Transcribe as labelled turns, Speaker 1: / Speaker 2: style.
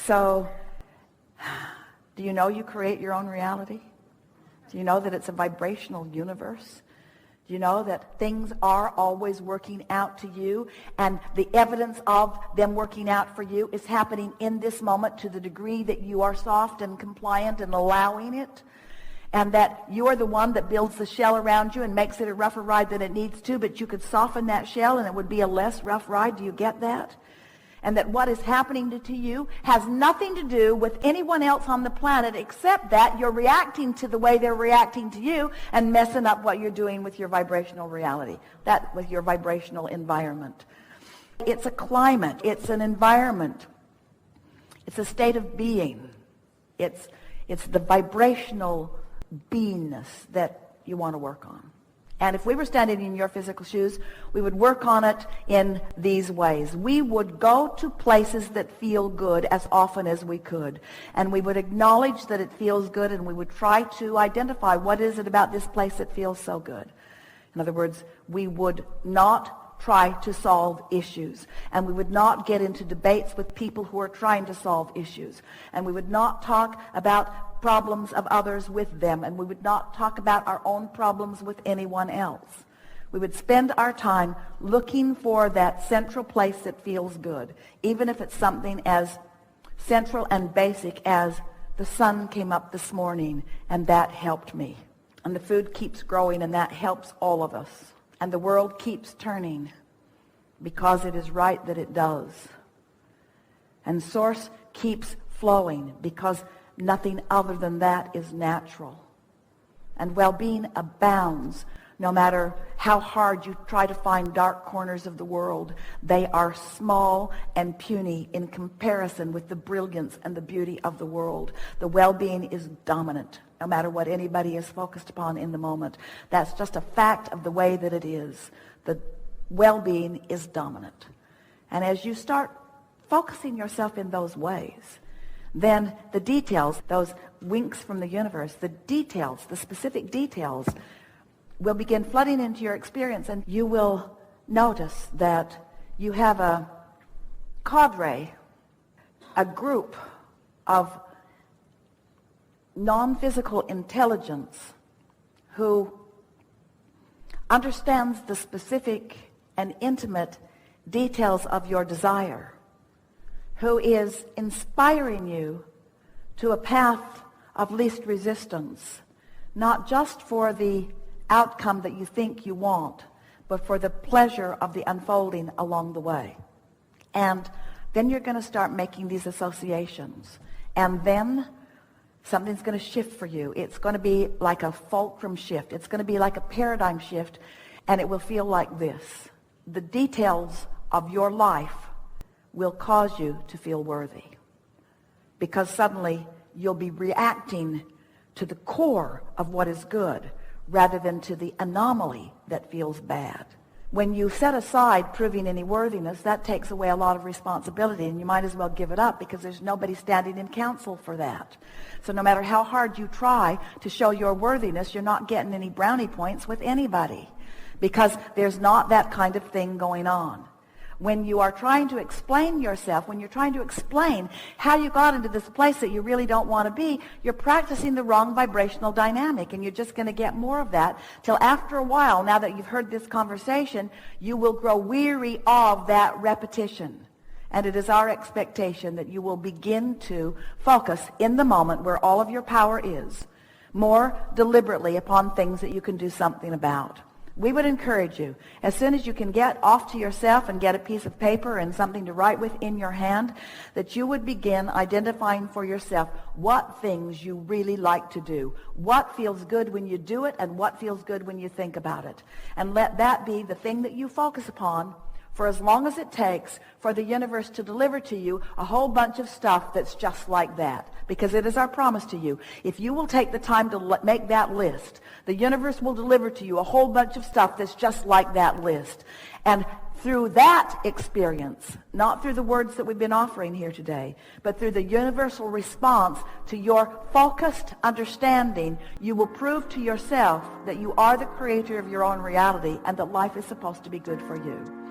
Speaker 1: So, do you know you create your own reality? Do you know that it's a vibrational universe? Do you know that things are always working out to you, and the evidence of them working out for you is happening in this moment to the degree that you are soft and compliant and allowing it, and that you are the one that builds the shell around you and makes it a rougher ride than it needs to, but you could soften that shell and it would be a less rough ride. Do you get that? And that what is happening to you has nothing to do with anyone else on the planet, except that you're reacting to the way they're reacting to you and messing up what you're doing with your vibrational reality, that with your vibrational environment. It's a climate. It's an environment. It's a state of being. It's the vibrational beingness that you want to work on. And if we were standing in your physical shoes, we would work on it in these ways. We would go to places that feel good as often as we could. And we would acknowledge that it feels good, and we would try to identify what is it about this place that feels so good. In other words, we would not try to solve issues. And we would not get into debates with people who are trying to solve issues. And we would not talk about problems of others with them, and we would not talk about our own problems with anyone else. We would spend our time looking for that central place that feels good, even if it's something as central and basic as the sun came up this morning and that helped me, and the food keeps growing and that helps all of us, and the world keeps turning because it is right that it does, and source keeps flowing because nothing other than that is natural. And well-being abounds no matter how hard you try to find dark corners of the world. They are small and puny in comparison with the brilliance and the beauty of the world. The well-being is dominant no matter what anybody is focused upon in the moment. That's just a fact of the way that it is. The well-being is dominant. And as you start focusing yourself in those ways, then the details, those winks from the universe, the details, the specific details, will begin flooding into your experience, and you will notice that you have a cadre, a group of non-physical intelligence who understands the specific and intimate details of your desire, who is inspiring you to a path of least resistance, not just for the outcome that you think you want, but for the pleasure of the unfolding along the way. And then you're going to start making these associations. And then something's going to shift for you. It's going to be like a fulcrum shift. It's going to be like a paradigm shift, and it will feel like this. The details of your life will cause you to feel worthy, because suddenly you'll be reacting to the core of what is good rather than to the anomaly that feels bad. When you set aside proving any worthiness, that takes away a lot of responsibility, and you might as well give it up, because there's nobody standing in counsel for that. So no matter how hard you try to show your worthiness, you're not getting any brownie points with anybody, because there's not that kind of thing going on. When you are trying to explain yourself, when you're trying to explain how you got into this place that you really don't want to be, you're practicing the wrong vibrational dynamic, and you're just going to get more of that till after a while, now that you've heard this conversation, you will grow weary of that repetition. And it is our expectation that you will begin to focus in the moment where all of your power is, more deliberately upon things that you can do something about. We would encourage you, as soon as you can get off to yourself and get a piece of paper and something to write with in your hand, that you would begin identifying for yourself what things you really like to do, what feels good when you do it, and what feels good when you think about it. And let that be the thing that you focus upon for as long as it takes for the universe to deliver to you a whole bunch of stuff that's just like that. Because it is our promise to you. If you will take the time to make that list, the universe will deliver to you a whole bunch of stuff that's just like that list. And through that experience, not through the words that we've been offering here today, but through the universal response to your focused understanding, you will prove to yourself that you are the creator of your own reality and that life is supposed to be good for you.